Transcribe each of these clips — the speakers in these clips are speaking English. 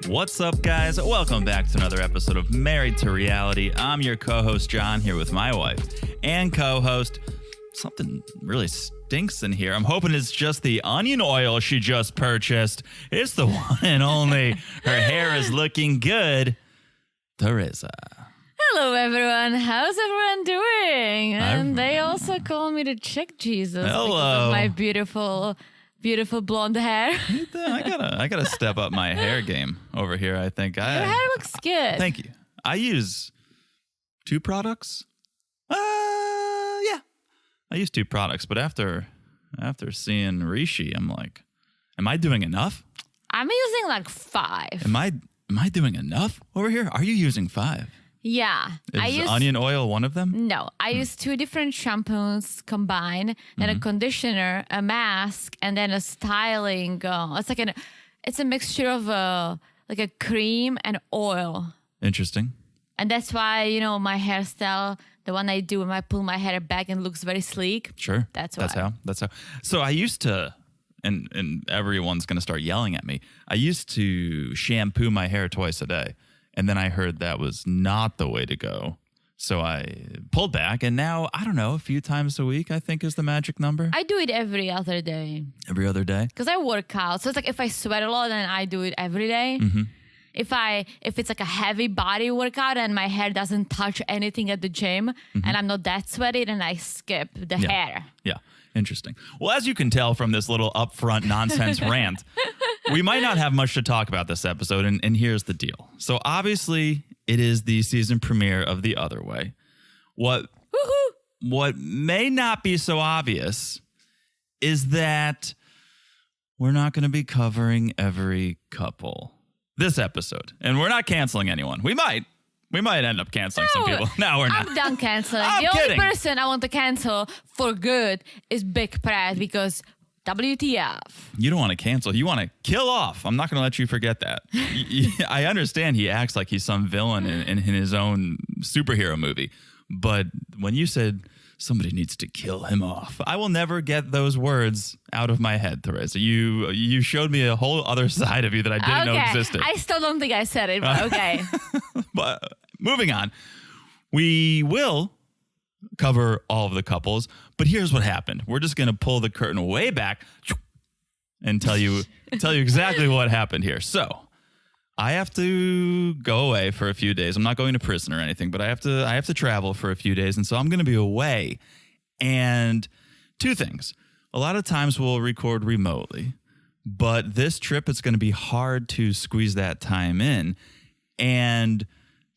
What's up, guys? Welcome back to another episode of Married to Reality. I'm your co-host, John, here with my wife and co-host. Something really stinks in here. I'm hoping it's just the onion oil she just purchased. It's the one and only. Her hair is looking good. Teresa. Hello, everyone. How's everyone doing? And they also call me the Chick Jesus because of my beautiful blonde hair. I gotta step up my hair game over here. I think your hair looks good. Thank you. I use 2 products. Yeah, I use 2 products. But after seeing Rishi, I'm like, am I doing enough? I'm using like 5. Am I doing enough over here? Are you using 5? Yeah. Is onion oil one of them? No, I use 2 different shampoos combined, then a conditioner, a mask, and then a styling. It's a mixture of like a cream and oil. Interesting. And that's why, my hairstyle, the one I do when I pull my hair back and looks very sleek. Sure. That's how. So I used to, and everyone's going to start yelling at me. I used to shampoo my hair twice a day. And then I heard that was not the way to go. So I pulled back. And now, I don't know, a few times a week, I think is the magic number. I do it every other day. Every other day? Because I work out. So it's like if I sweat a lot, then I do it every day. Mm-hmm. If it's like a heavy body workout and my hair doesn't touch anything at the gym and I'm not that sweaty, then I skip the hair. Yeah. Interesting. Well, as you can tell from this little upfront nonsense rant, we might not have much to talk about this episode, and here's the deal. So obviously, it is the season premiere of The Other Way. What may not be so obvious is that we're not going to be covering every couple this episode, and we're not canceling anyone. We might end up canceling some people. No, we're not. I'm done canceling. I'm the kidding. Only person I want to cancel for good is Big Pratt because WTF. You don't want to cancel. You want to kill off. I'm not going to let you forget that. I understand he acts like he's some villain in his own superhero movie. But when you said somebody needs to kill him off, I will never get those words out of my head, Teresa. You showed me a whole other side of you that I didn't know existed. I still don't think I said it, but okay. But moving on, we will cover all of the couples, but here's what happened. We're just going to pull the curtain way back and tell you exactly what happened here. So I have to go away for a few days. I'm not going to prison or anything, but I have to travel for a few days. And so I'm going to be away. And 2 things. A lot of times we'll record remotely, but this trip, it's going to be hard to squeeze that time in. And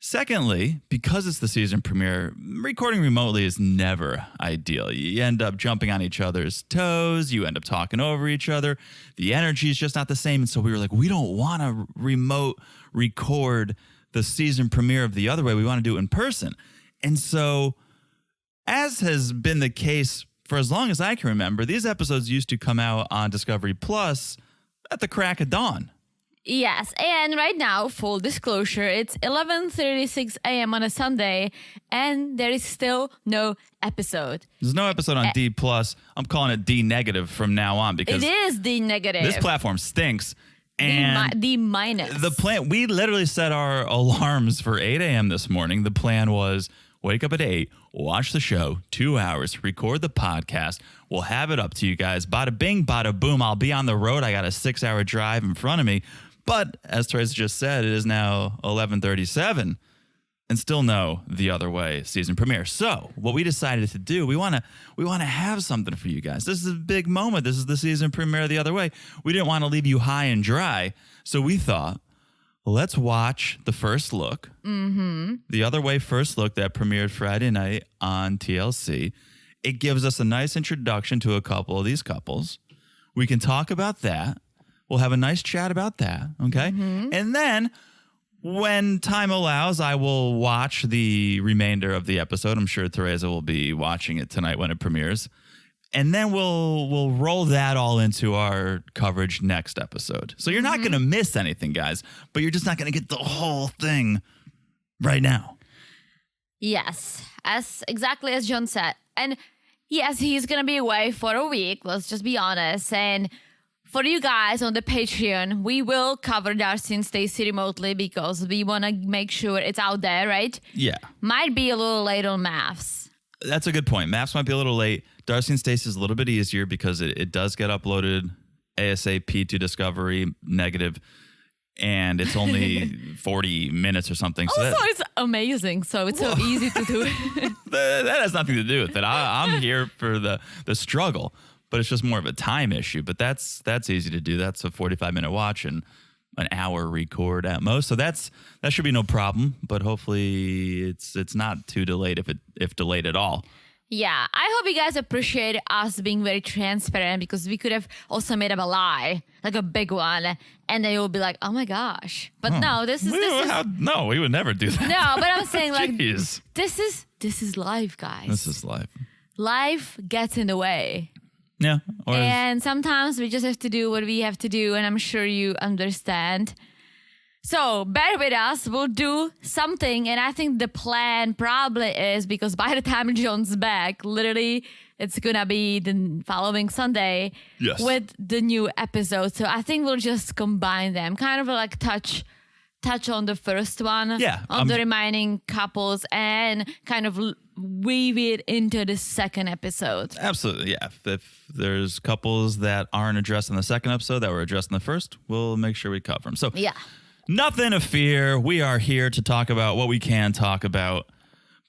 secondly, because it's the season premiere, recording remotely is never ideal. You end up jumping on each other's toes. You end up talking over each other. The energy is just not the same. And so we were like, we don't want to remote record the season premiere of The Other Way. We want to do it in person. And so, as has been the case for as long as I can remember, these episodes used to come out on Discovery Plus at the crack of dawn. Yes, and right now, full disclosure, it's 11:36 a.m. on a Sunday, and there is still no episode. There's no episode on D+. I'm calling it D negative from now on because it is D negative. This platform stinks. And D minus. The plan, we literally set our alarms for 8 a.m. this morning. The plan was wake up at 8, watch the show, 2 hours, record the podcast. We'll have it up to you guys. Bada bing, bada boom. I'll be on the road. I got a 6-hour drive in front of me. But as Teresa just said, it is now 11:37 and still no The Other Way season premiere. So what we decided to do, we want to have something for you guys. This is a big moment. This is the season premiere of The Other Way. We didn't want to leave you high and dry. So we thought, let's watch the first look. Mm-hmm. The Other Way first look that premiered Friday night on TLC. It gives us a nice introduction to a couple of these couples. We can talk about that. We'll have a nice chat about that, okay? Mm-hmm. And then when time allows, I will watch the remainder of the episode. I'm sure Teresa will be watching it tonight when it premieres. And then we'll roll that all into our coverage next episode. So you're not going to miss anything, guys, but you're just not going to get the whole thing right now. Yes, exactly as John said. And yes, he's going to be away for a week. Let's just be honest. And For you guys on the Patreon, we will cover Darcey and Stacey remotely because we want to make sure it's out there, right? Yeah. Might be a little late on maths. That's a good point. Maps might be a little late. Darcey and Stacey is a little bit easier because it does get uploaded ASAP to Discovery negative, and it's only 40 minutes or something. So Also, it's amazing. So it's so easy to do. that has nothing to do with it. I'm here for the struggle, but it's just more of a time issue. But that's easy to do. That's a 45-minute watch and an hour record at most. So that should be no problem. But hopefully it's not too delayed if delayed at all. Yeah, I hope you guys appreciate us being very transparent because we could have also made up a lie, like a big one, and then you'll be like, "Oh my gosh!" But no, this is no, we would never do that. no. But I'm saying like Jeez. this is life, guys. This is life. Life gets in the way. Yeah. And sometimes we just have to do what we have to do, and I'm sure you understand. So bear with us. We'll do something, and I think the plan probably is because by the time John's back, literally it's gonna be the following Sunday with the new episode. So I think we'll just combine them, kind of like touch on the first one, on the remaining couples, and kind of weave it into the second episode. Absolutely, yeah. If there's couples that aren't addressed in the second episode that were addressed in the first, we'll make sure we cover them. So yeah. Nothing to fear. We are here to talk about what we can talk about.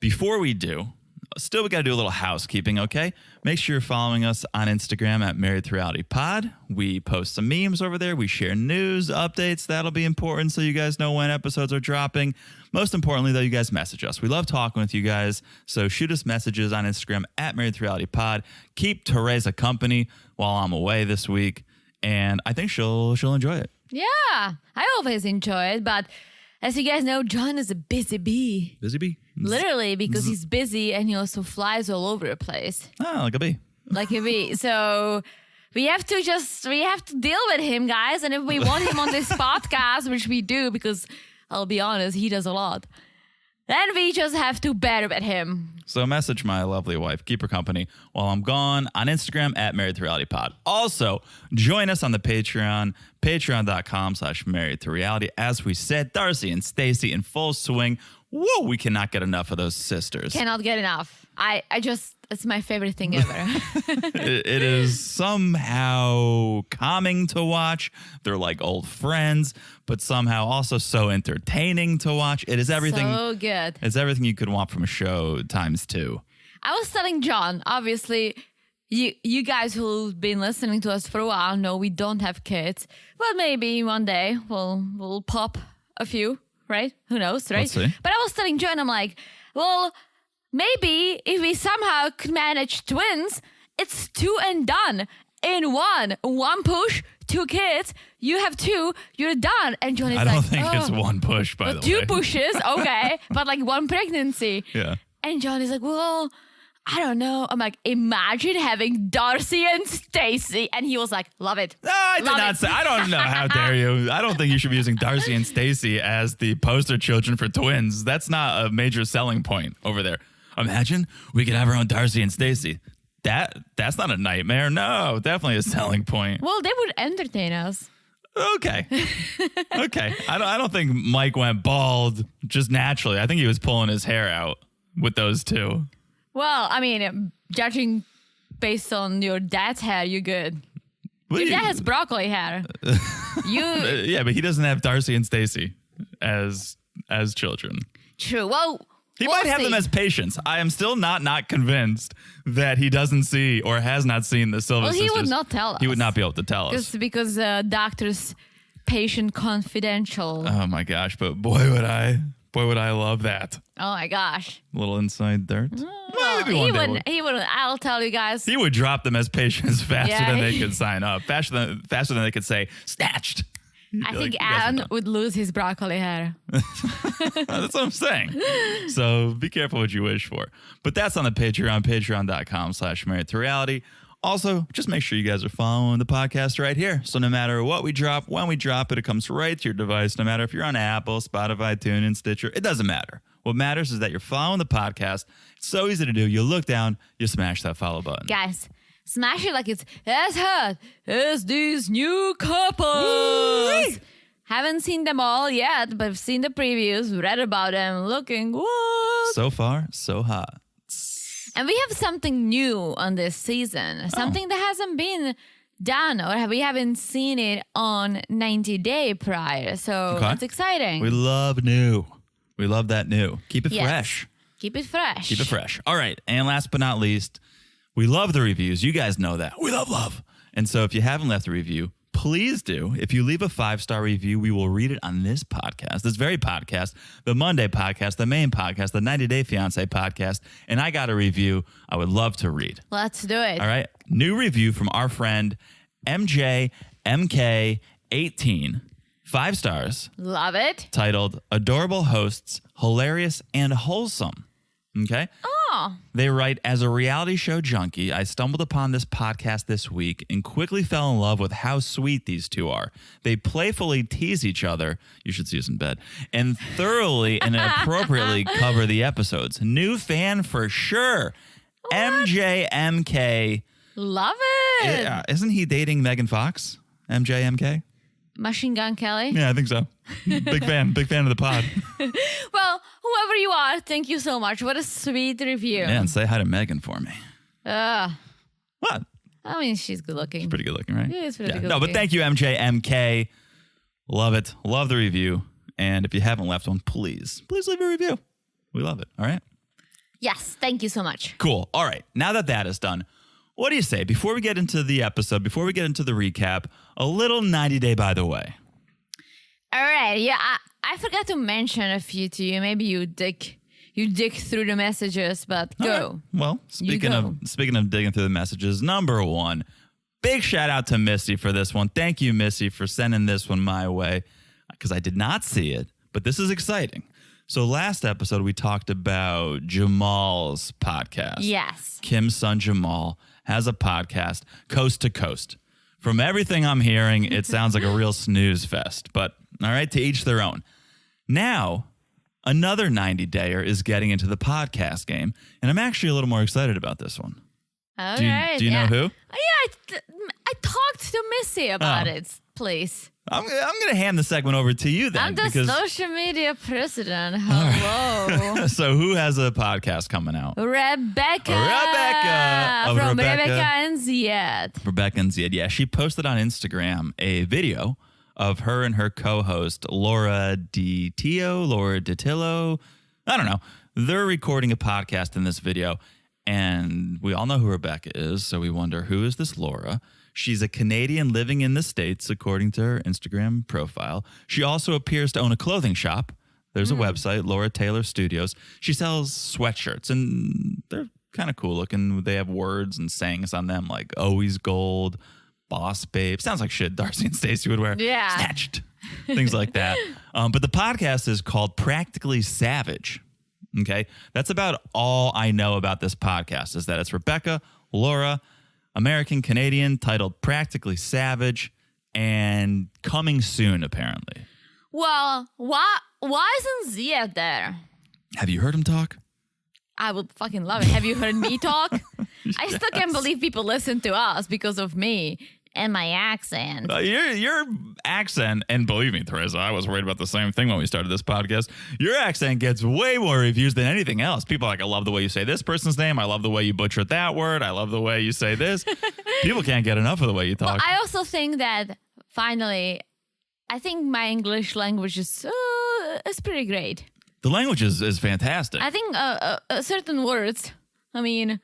Before we do, still we got to do a little housekeeping, okay? Make sure you're following us on Instagram at Married to Reality Pod. We post some memes over there. We share news, updates. That'll be important so you guys know when episodes are dropping. Most importantly, though, you guys message us. We love talking with you guys, so shoot us messages on Instagram at Married to Reality Pod. Keep Teresa company while I'm away this week, and I think she'll enjoy it. Yeah, I always enjoy it, but as you guys know, John is a busy bee. Busy bee? Literally, because he's busy and he also flies all over the place. Oh, like a bee. Like a bee. So we have to deal with him, guys. And if we want him on this podcast, which we do, because I'll be honest, he does a lot, then we just have to bear with him. So message my lovely wife, keep her company while I'm gone, on Instagram at Married to Reality Pod. Also, join us on the Patreon, patreon.com/Married to Reality. As we said, Darcey and Stacey in full swing. Whoa, we cannot get enough of those sisters. Cannot get enough. It's my favorite thing ever. It is somehow calming to watch. They're like old friends, but somehow also so entertaining to watch. It is everything. So good. It's everything you could want from a show times two. I was telling John, obviously, you guys who've been listening to us for a while know we don't have kids. Well, maybe one day we'll pop a few, right? Who knows, right? Let's see. But I was telling John, I'm like, well, maybe if we somehow could manage twins, it's 2 and done in one push, 2 kids. You have 2, you're done. And John is I like, don't think it's one push, by the way. 2 pushes, okay, but like 1 pregnancy. Yeah. And John is like, well, I don't know. I'm like, imagine having Darcey and Stacey. And he was like, love it. No, I did not say. I don't know. How dare you? I don't think you should be using Darcey and Stacey as the poster children for twins. That's not a major selling point over there. Imagine we could have our own Darcey and Stacey. That's not a nightmare. No, definitely a selling point. Well, they would entertain us. Okay. Okay. I don't think Mike went bald just naturally. I think he was pulling his hair out with those 2. Well, I mean, judging based on your dad's hair, you're good. Your dad has broccoli hair. Yeah, but he doesn't have Darcey and Stacey as children. True. Well, he might have them as patients. I am still not convinced that he doesn't see or has not seen the Silva sisters. He would not tell us. He would not be able to tell us. Because doctors patient confidential. Oh my gosh, but boy would I love that. Oh my gosh. A little inside dirt. Well, he wouldn't. I'll tell you guys. He would drop them as patients faster than they could sign up. Faster than they could say, snatched. I think Aaron would lose his broccoli hair. That's what I'm saying. So be careful what you wish for. But that's on the Patreon, patreon.com/Married to Reality. Also, just make sure you guys are following the podcast right here. So no matter what we drop, when we drop it, it comes right to your device. No matter if you're on Apple, Spotify, TuneIn, Stitcher, it doesn't matter. What matters is that you're following the podcast. It's so easy to do. You look down, you smash that follow button. Guys, smash it like it's as hot as these new couples. Woo-wee. Haven't seen them all yet, but I've seen the previews, read about them, looking what? So far, so hot. And we have something new on this season, something that hasn't been done or we haven't seen it on 90 Day prior. So that's exciting. We love new. We love that new. Keep it fresh. Keep it fresh. Keep it fresh. All right. And last but not least, we love the reviews. You guys know that. We love. And so if you haven't left a review, please do. If you leave a 5-star review, we will read it on this podcast, this very podcast, the Monday podcast, the main podcast, the 90 Day Fiancé podcast. And I got a review I would love to read. Let's do it. All right. New review from our friend MJMK18. 5 stars. Love it. Titled Adorable Hosts, Hilarious and Wholesome. Okay? Oh. They write, as a reality show junkie, I stumbled upon this podcast this week and quickly fell in love with how sweet these two are. They playfully tease each other, you should see us in bed, and thoroughly and appropriately cover the episodes. New fan for sure. What? MJMK. Love it. Isn't he dating Megan Fox? MJMK? Machine Gun Kelly? Yeah, I think so. Big fan of the pod. Well, whoever you are, thank you so much. What a sweet review. Yeah, and say hi to Megan for me. What? I mean, she's good looking. She's pretty good looking, right? Yeah, it's pretty good No, looking. but thank you, MJMK. Love it. Love the review. And if you haven't left one, please leave a review. We love it. All right? Yes, thank you so much. Cool. All right. Now that is done, what do you say? Before we get into the episode, before we get into the recap, a little 90 Day by the way. All right. Yeah, I forgot to mention a few to you. Maybe you dig through the messages, but go. Right. Well, speaking of digging through the messages, number one, big shout out to Missy for this one. Thank you, Missy, for sending this one my way because I did not see it, but this is exciting. So last episode, we talked about Jamal's podcast. Yes. Kim's son, Jamal, has a podcast, Coast to Coast. From everything I'm hearing, it sounds like a real snooze fest, but all right, to each their own. Now, another 90-dayer is getting into the podcast game, and I'm actually a little more excited about this one. All do right. you know who? Yeah, I talked to Missy about it, please. I'm going to hand the segment over to you then. I'm the because social media president. Hello. So who has a podcast coming out? Rebecca. Of From Rebecca and Ziad. Rebecca and Ziad. Yeah, she posted on Instagram a video of her and her co-host, Laura DiTillo. I don't know. They're recording a podcast in this video, and we all know who Rebecca is, so we wonder, who is this Laura? She's a Canadian living in the States, according to her Instagram profile. She also appears to own a clothing shop. There's a website, Laura Taylor Studios. She sells sweatshirts, and they're kind of cool looking. They have words and sayings on them like always gold, boss babe. Sounds like shit Darcey and Stacey would wear. Yeah. Snatched. Things like that. But the podcast is called Practically Savage. Okay. That's about all I know about this podcast is that it's Rebecca, Laura, American Canadian, titled Practically Savage, and coming soon, apparently. Well, why isn't Ziad there? Have you heard him talk? I would fucking love it. Have you heard me talk? I still can't believe people listen to us because of me and my accent. Your accent, and believe me, Teresa, I was worried about the same thing when we started this podcast. Your accent gets way more reviews than anything else. People are like, I love the way you say this person's name. I love the way you butchered that word. I love the way you say this. People can't get enough of the way you talk. Well, I also think that finally, I think my English language is pretty great. The language is fantastic. I think certain words, I mean,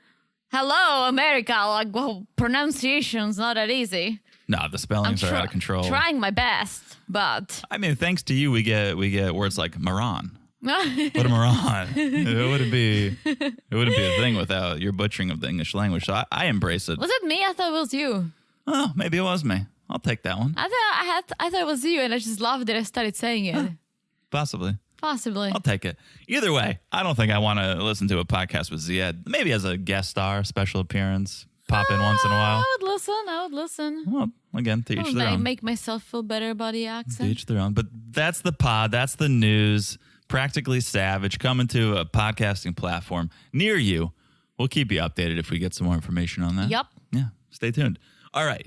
hello, America, like, well, pronunciation's not that easy. No, the spellings are out of control. Trying my best, but I mean, thanks to you, we get words like moron. What what a moron. It wouldn't be a thing without your butchering of the English language. So I embrace it. Was it me? I thought it was you. Oh, maybe it was me. I'll take that one. I thought it was you, and I just loved that I started saying it. Possibly. Possibly. I'll take it. Either way, I don't think I want to listen to a podcast with Ziad. Maybe as a guest star, special appearance, pop in once in a while. I would listen. Well, again, to each their own. Make myself feel better about the To accent. each their own. But that's the pod. That's the news. Practically Savage coming to a podcasting platform near you. We'll keep you updated if we get some more information on that. Yup. Yeah, stay tuned. All right.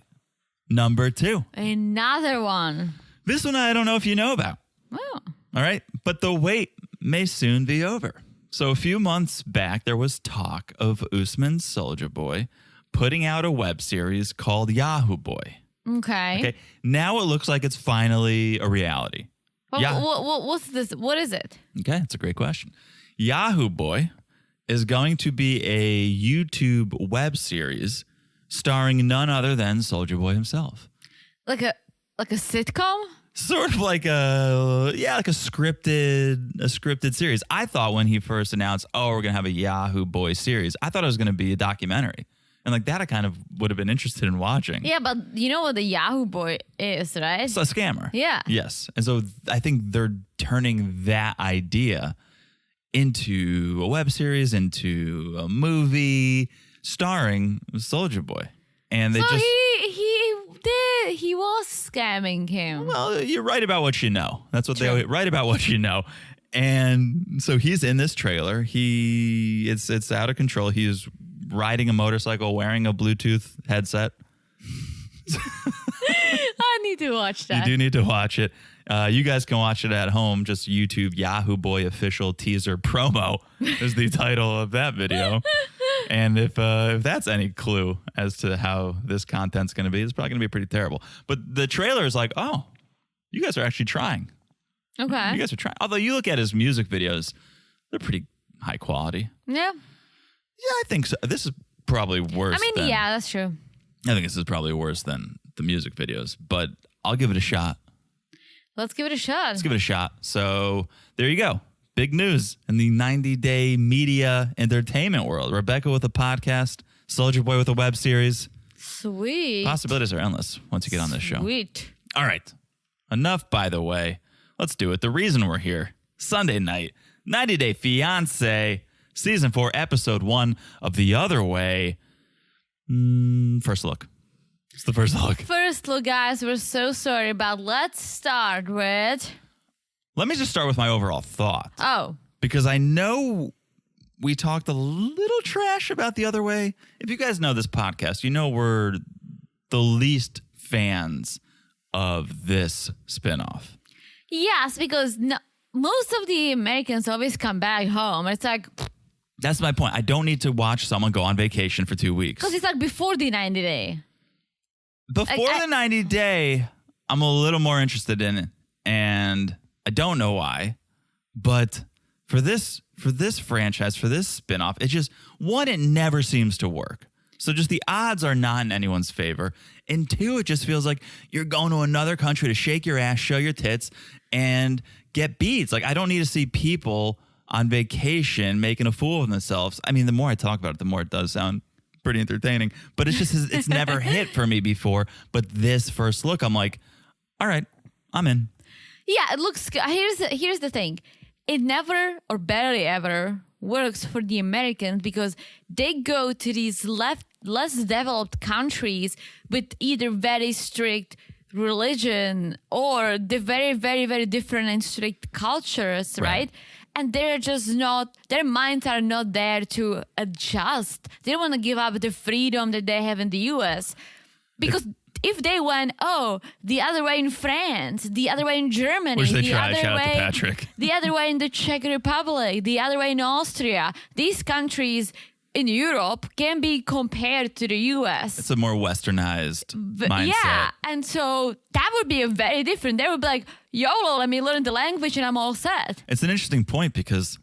Number 2. Another one. This one I don't know if you know about. Oh. All right. But the wait may soon be over. So a few months back, there was talk of Usman Soulja Boy putting out a web series called Yahoo Boy. Okay. Now it looks like it's finally a reality. What's this? What is it? Okay. That's a great question. Yahoo Boy is going to be a YouTube web series starring none other than Soulja Boy himself. Like a sitcom? Sort of like a scripted series. I thought when he first announced, we're going to have a Yahoo Boy series, I thought it was going to be a documentary. And like that I kind of would have been interested in watching. Yeah, but you know what the Yahoo Boy is, right? It's a scammer. Yeah. Yes. And so I think they're turning that idea into a web series, into a movie starring Soulja Boy. And they he was scamming him. Well, you're right about what you know. That's what they write about what you know. And so he's in this trailer. It's out of control. He's riding a motorcycle, wearing a Bluetooth headset. I need to watch that. You do need to watch it. You guys can watch it at home. Just YouTube Yahoo Boy official teaser promo is the title of that video. And if that's any clue as to how this content's going to be, it's probably going to be pretty terrible. But the trailer is like, oh, you guys are actually trying. Okay. You guys are trying. Although you look at his music videos, they're pretty high quality. Yeah. Yeah, I think so. This is probably worse. Yeah, that's true. I think this is probably worse than the music videos, but I'll give it a shot. Let's give it a shot. Let's give it a shot. So there you go. Big news in the 90-day media entertainment world. Rebecca with a podcast, Soulja Boy with a web series. Sweet. Possibilities are endless once you get on this show. Sweet. All right. Enough, by the way. Let's do it. The reason we're here, Sunday night, 90-day Fiancé, Season 4, Episode 1 of The Other Way. First look. It's the first look. First look, guys. We're so sorry, but let's start with... Let me just start with my overall thought. Oh. Because I know we talked a little trash about The Other Way. If you guys know this podcast, you know we're the least fans of this spinoff. Yes, because most of the Americans always come back home. It's like... That's my point. I don't need to watch someone go on vacation for 2 weeks. Because it's like before the 90 day. Before the 90 day, I'm a little more interested in it. And I don't know why. But for this franchise, for this spinoff, it just, one, it never seems to work. So just the odds are not in anyone's favor. And two, it just feels like you're going to another country to shake your ass, show your tits, and get beats. Like, I don't need to see people on vacation making a fool of themselves. I mean, the more I talk about it, the more it does sound pretty entertaining. But it's just, it's never hit for me before. But this first look, I'm like, all right, I'm in. Yeah, it looks good. Here's the thing. It never or barely ever works for the Americans because they go to these less developed countries with either very strict religion or the very, very, very different and strict cultures, right? And they're just not, their minds are not there to adjust. They don't want to give up the freedom that they have in the US. Because if they went, the other way in France, the other way in Germany, Which they the try. other Shout out to way, Patrick. the other way in the Czech Republic, the other way in Austria, these countries in Europe can be compared to the US. It's a more westernized mindset. Yeah, and so that would be a very different. They would be like, YOLO, let me learn the language and I'm all set. It's an interesting point because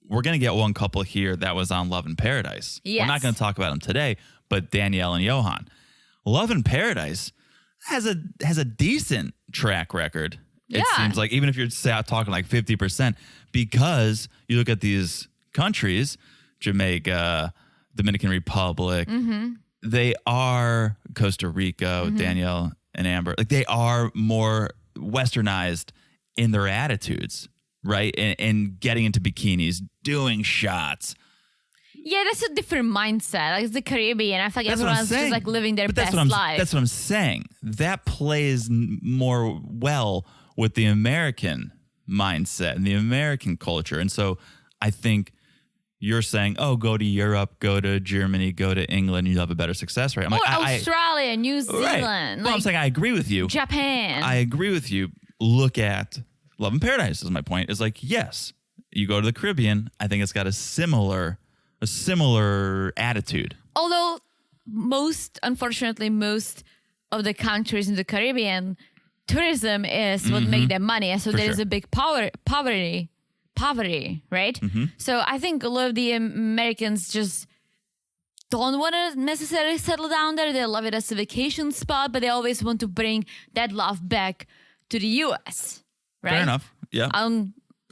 we're going to get one couple here that was on Love in Paradise. Yes. We're not going to talk about them today, but Daniele and Yohan. Love in Paradise has a decent track record. It seems like, even if you're talking like 50%, because you look at these countries, Jamaica, Dominican Republic, they are Costa Rica, Danielle and Amber, like they are more westernized in their attitudes, right? And getting into bikinis, doing shots. Yeah, that's a different mindset. Like it's the Caribbean. I feel like That's what I'm everyone's just saying. like living their But best life. That's what I'm saying. That plays more well with the American mindset and the American culture. And so I think you're saying, oh, go to Europe, go to Germany, go to England, you'll have a better success rate. I'm like, Australia, New Zealand. Right. Well, I'm saying I agree with you. Japan. I agree with you. Look at Love in Paradise is my point. Is like, yes, you go to the Caribbean. I think it's got a similar attitude. Although unfortunately, most of the countries in the Caribbean, tourism is what make them money. And so there is a big poverty, right? So I think a lot of the Americans just don't want to necessarily settle down there. They love it as a vacation spot, but they always want to bring that love back to the U.S., right? Fair enough. Yeah.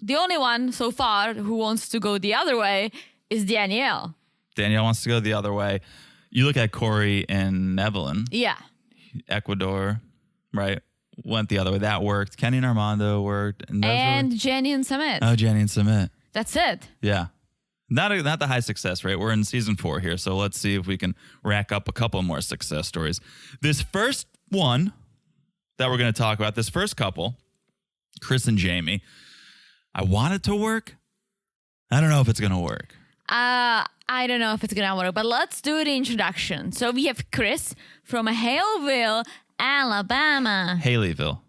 The only one so far who wants to go the other way is Daniele. Daniele wants to go the other way. You look at Corey and Evelyn. Yeah. Ecuador, right? Went the other way. That worked. Kenny and Armando worked. And Jenny and Sumit. Oh, Jenny and Sumit. That's it. Yeah. Not the high success rate. We're in season 4 here, so let's see if we can rack up a couple more success stories. This first one that we're going to talk about, this first couple, Kris and Jamie, I want it to work. I don't know if it's going to work. I don't know if it's going to work, but let's do the introduction. So we have Kris from Haleville, Alabama. Haleyville.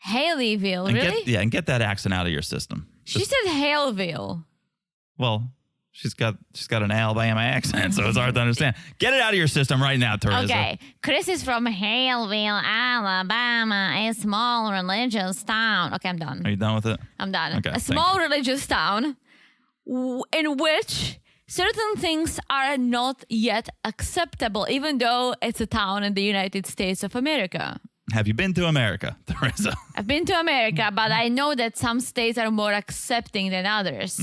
Haleyville, And really? and get that accent out of your system. She said Haleville. Well, she's got an Alabama accent, so it's hard to understand. Get it out of your system right now, Teresa. Okay. Kris is from Haleville, Alabama, a small religious town. Okay, I'm done. Are you done with it? I'm done. Okay, A small religious town in which certain things are not yet acceptable, even though it's a town in the United States of America. Have you been to America, Teresa? I've been to America, but I know that some states are more accepting than others.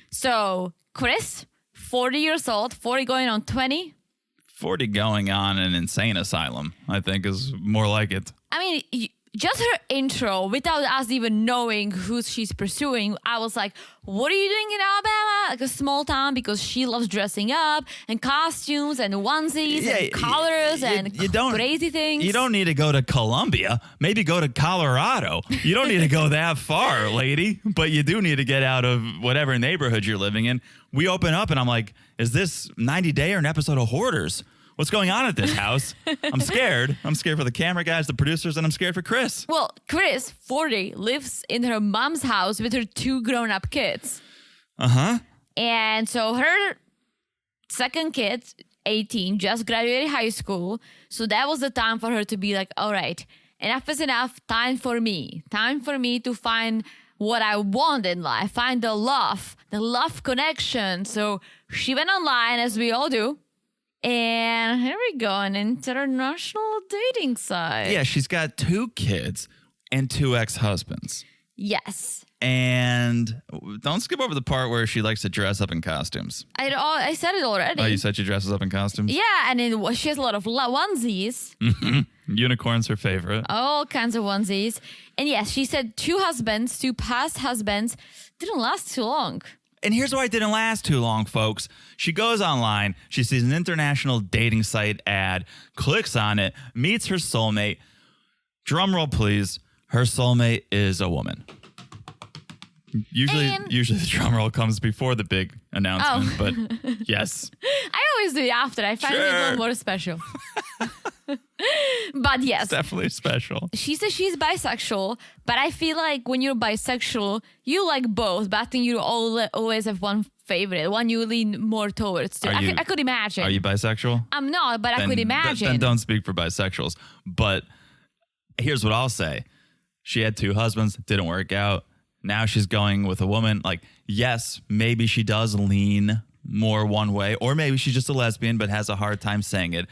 So, Kris, 40 years old, 40 going on 20. 40 going on an insane asylum, I think, is more like it. I mean, just her intro, without us even knowing who she's pursuing, I was like, what are you doing in Alabama? Like a small town, because she loves dressing up and costumes and onesies and colors and crazy things. You don't need to go to Colombia. Maybe go to Colorado. You don't need to go that far, lady. But you do need to get out of whatever neighborhood you're living in. We open up and I'm like, is this 90 Day or an episode of Hoarders? What's going on at this house? I'm scared. I'm scared for the camera guys, the producers, and I'm scared for Kris. Well, Kris, 40, lives in her mom's house with her 2 grown-up kids. And so her second kid, 18, just graduated high school. So that was the time for her to be like, all right, enough is enough. Time for me. Time for me to find what I want in life. Find the love connection. So she went online, as we all do. And here we go, an international dating site. Yeah, she's got 2 kids and 2 ex-husbands. Yes. And don't skip over the part where she likes to dress up in costumes. I said it already. Oh, you said she dresses up in costumes? Yeah, and she has a lot of onesies. Unicorn's her favorite. All kinds of onesies. And yes, she said 2 husbands, 2 past husbands, didn't last too long. And here's why it didn't last too long, folks. She goes online, she sees an international dating site ad, clicks on it, meets her soulmate. Drum roll, please. Her soulmate is a woman. Usually the drum roll comes before the big announcement, but yes. I always do it after. I find it a little more special. But yes. It's definitely special. She says she's bisexual, but I feel like when you're bisexual, you like both, but I think you always have one favorite, one you lean more towards. I could imagine. Are you bisexual? I'm not, but I could imagine. Then don't speak for bisexuals. But here's what I'll say. She had 2 husbands, didn't work out. Now she's going with a woman. Like, yes, maybe she does lean more one way, or maybe she's just a lesbian but has a hard time saying it.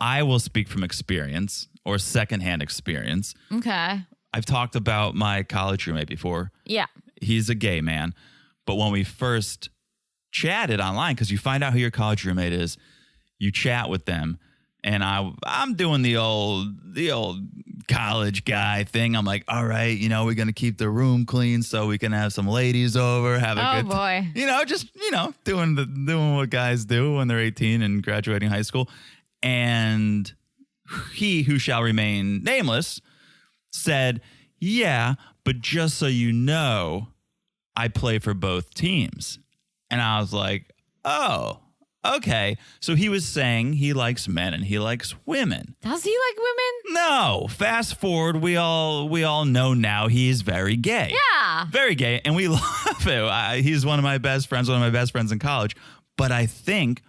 I will speak from experience or secondhand experience. Okay. I've talked about my college roommate before. Yeah. He's a gay man. But when we first chatted online, because you find out who your college roommate is, you chat with them. And I'm doing the old college guy thing. I'm like, all right, we're going to keep the room clean so we can have some ladies over, have a good boy. Doing what guys do when they're 18 and graduating high school. And he who shall remain nameless said, yeah, but just so you know, I play for both teams. And I was like, oh, okay. So he was saying he likes men and he likes women. Does he like women? No. Fast forward, we all know now he's very gay. Yeah. Very gay, and we love it. He's one of my best friends in college. But I think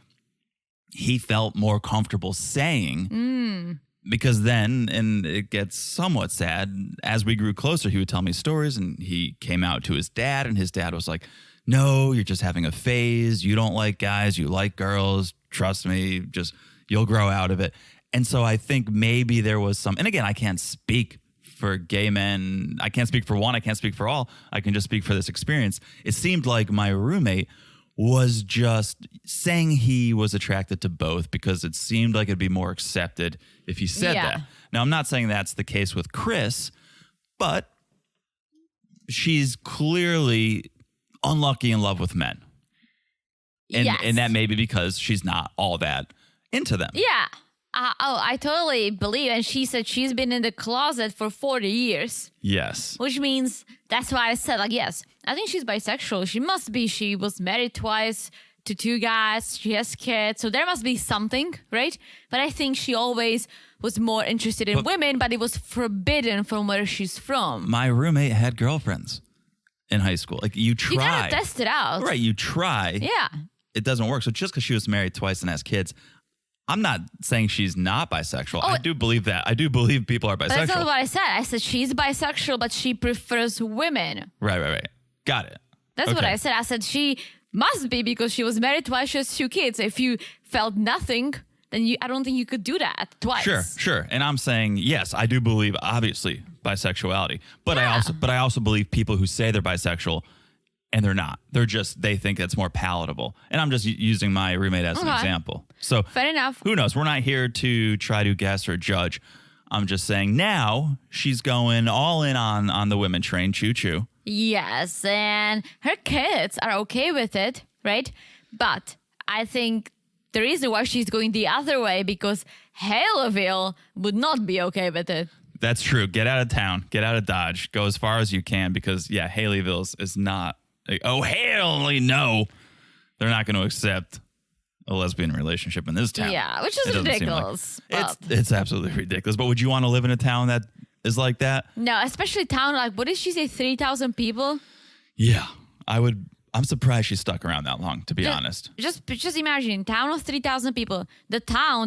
he felt more comfortable saying, because then, and it gets somewhat sad, as we grew closer, he would tell me stories, and he came out to his dad, and his dad was like, no, you're just having a phase. You don't like guys. You like girls. Trust me. Just you'll grow out of it. And so I think maybe there was some, and again, I can't speak for gay men. I can't speak for one. I can't speak for all. I can just speak for this experience. It seemed like my roommate was just saying he was attracted to both because it seemed like it'd be more accepted if he said that. Now, I'm not saying that's the case with Kris, but she's clearly unlucky in love with men. And that may be because she's not all that into them. Yeah. I totally believe. And she said she's been in the closet for 40 years. Yes. Which means that's why I said, like, yes, I think she's bisexual. She must be. She was married twice to 2 guys. She has kids. So there must be something, right? But I think she always was more interested in women, but it was forbidden from where she's from. My roommate had girlfriends in high school. Like, you try. You gotta test it out. Right, you try. Yeah. It doesn't work. So just because she was married twice and has kids, I'm not saying she's not bisexual. I do believe that. I do believe people are bisexual. But that's not what I said. I said she's bisexual, but she prefers women. Right. Got it. That's what I said. I said she must be because she was married twice, she has 2 kids. If you felt nothing, then I don't think you could do that twice. Sure. And I'm saying, yes, I do believe, obviously, bisexuality. But I also believe people who say they're bisexual and they're not. They think it's more palatable. And I'm just using my roommate as an example. So fair enough. Who knows? We're not here to try to guess or judge. I'm just saying now she's going all in on the women train. Choo choo. Yes. And her kids are okay with it, right? But I think the reason why she's going the other way because Haleyville would not be okay with it. That's true. Get out of town. Get out of Dodge. Go as far as you can because, Haleyville is not. Oh, hell no. They're not going to accept a lesbian relationship in this town. Yeah, which is ridiculous. It's absolutely ridiculous. But would you want to live in a town that is like that? No, especially town, like, what did she say, 3,000 people? Yeah, I would. I'm surprised she stuck around that long, to be honest. Just imagine, town of 3,000 people. The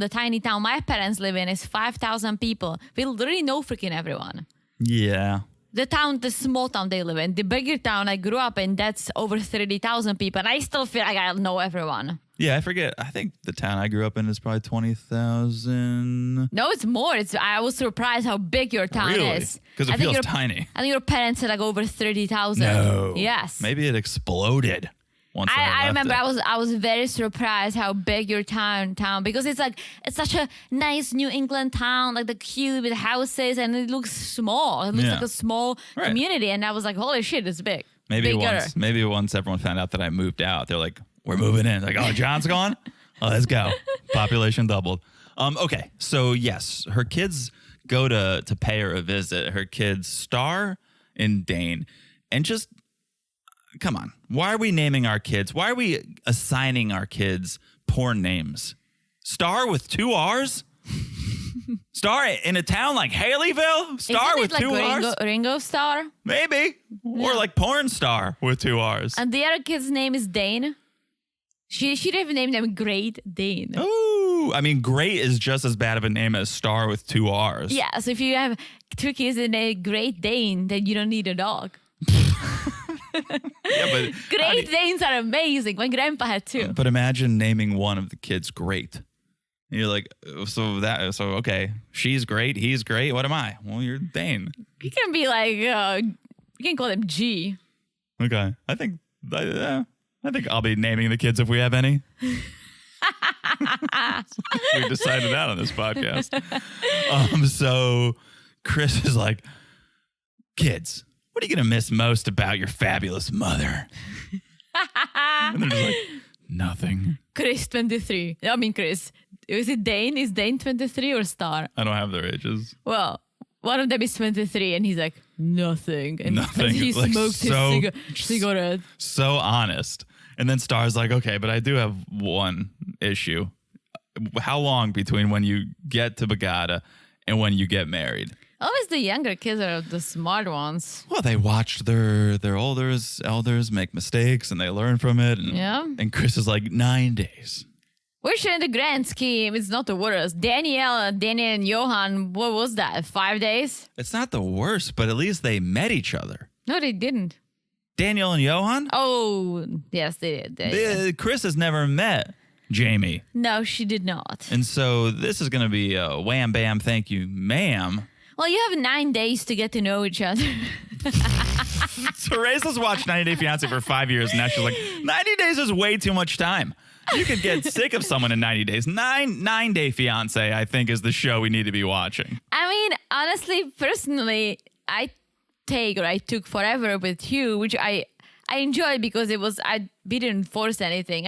tiny town my parents live in is 5,000 people. We literally know freaking everyone. Yeah. The small town they live in. The bigger town I grew up in, that's over 30,000 people. And I still feel like I know everyone. Yeah, I forget. I think the town I grew up in is probably 20,000. No, it's more. I was surprised how big your town is. Because it feels tiny. I think your parents said like over 30,000. No. Yes. Maybe it exploded. I remember I was very surprised how big your town because it's such a nice New England town, like the cute with houses, and it looks small. It looks like a small community, and I was like, holy shit, it's big. Maybe once everyone found out that I moved out, they're like, we're moving in. Like, oh, John's gone? Oh, let's go. Population doubled. Okay, so yes, her kids go to pay her a visit. Her kids Star and Dane, and just. Come on. Why are we naming our kids? Why are we assigning our kids porn names? Star with 2 R's? Star in a town like Haleyville? Star with 2 R's? Ringo Star? Maybe. Yeah. Or like porn star with 2 R's. And the other kid's name is Dane. She'd have named him Great Dane. Ooh. I mean, Great is just as bad of a name as Star with 2 R's. Yeah. So if you have 2 kids and a Great Dane, then you don't need a dog. Yeah, but Great Danes are amazing. My grandpa had 2. But imagine naming one of the kids Great. And you're like, okay, she's great, he's great. What am I? Well, you're Dane. You can be like, you can call him G. Okay, I think I'll be naming the kids if we have any. We decided that on this podcast. So Kris is like, kids. What are you going to miss most about your fabulous mother? And they're just like, nothing. Kris 23. I mean, Kris. Is it Dane? Is Dane 23 or Star? I don't have their ages. Well, one of them is 23 and he's like, nothing. And nothing. he like smoked his cigarette. So honest. And then Star's like, okay, but I do have one issue. How long between when you get to Bogota and when you get married? Always the younger kids are the smart ones. Well, they watched their elders make mistakes and they learn from it. And, and Kris is like 9 days. Which in the grand scheme, it's not the worst. Daniele and Yohan, what was that, 5 days? It's not the worst, but at least they met each other. No, they didn't. Daniele and Yohan? Oh, yes, they did. Kris has never met Jamie. No, she did not. And so this is going to be a wham, bam, thank you, ma'am. Well, you have 9 days to get to know each other. Teresa's watched 90 Day Fiancé for 5 years, and now she's like, 90 days is way too much time. You could get sick of someone in 90 days. 9 Day Fiancé, I think, is the show we need to be watching. I mean, honestly, personally, I took forever with you, which I enjoyed because we didn't force anything.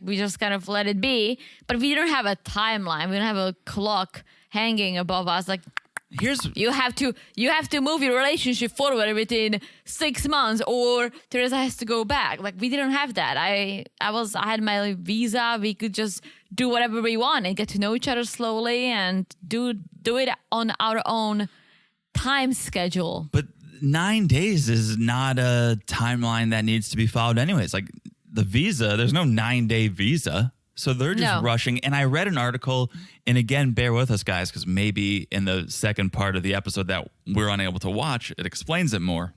We just kind of let it be. But we don't have a timeline. We don't have a clock hanging above us. Like, you have to move your relationship forward within 6 months, or Teresa has to go back. Like, we didn't have that. I had my visa. We could just do whatever we want and get to know each other slowly and do it on our own time schedule. But 9 days is not a timeline that needs to be followed anyways. Like the visa, there's no 9-day visa. So they're just rushing. And I read an article, and again, bear with us, guys, because maybe in the second part of the episode that we're unable to watch, it explains it more.